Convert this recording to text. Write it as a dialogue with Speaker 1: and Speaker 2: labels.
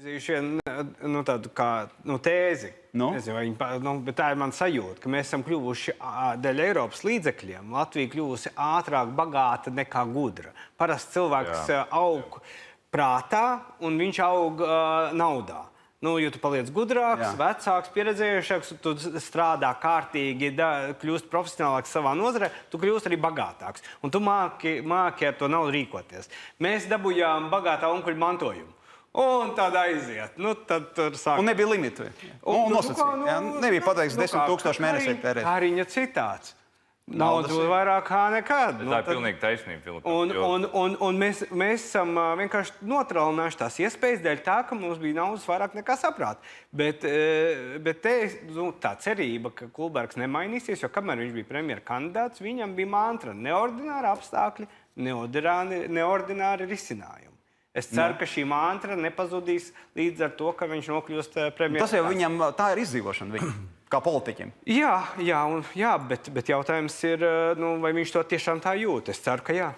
Speaker 1: vienu tādu kā tēzi. Nezinu, bet tā ir mana sajūta, ka mēs esam kļuvuši dēļ Eiropas līdzekļiem. Latvija kļuvusi ātrāk bagāta nekā gudra. Parasti cilvēks aug prātā un viņš aug naudā. Jo tu paliec gudrāks, vecāks, pieredzējušāks, tu strādā kārtīgi, kļūst profesionālāks savā nozarē, tu kļūst arī bagātāks. Un tu māki ar to naudu rīkoties. Mēs dabūjām bagātā onkuļa mantojumu. Un tad aiziet. Tad tur sāk...
Speaker 2: Un nebija limiti. Un nosacīja. Nebija pateikts 10 000 mēnesī tērēt.
Speaker 1: Kāriņa citāts. Naudu vairāk kā nekad.
Speaker 3: Tā ir pilnīgi taisnība, Filips.
Speaker 1: Un mēs esam vienkārši notrālinājuši tās iespējas dēļ tā, ka mums bija naudas vairāk nekā saprāt. Bet tā cerība, ka Kulbergs nemainīsies, jo kamēr viņš bija premjera kandidāts, viņam bija mantra neordināri apstākļi, neordināri risinājumi. Es ceru, ka šī mantra nepazudīs līdz ar to, ka viņš nokļūst premjera.
Speaker 2: Tas jau viņam tā ir izdzīvošana viņa, kā politiķim.
Speaker 1: Jā, bet jautājums ir, vai viņš to tiešām tā jūt. Es ceru, ka jā.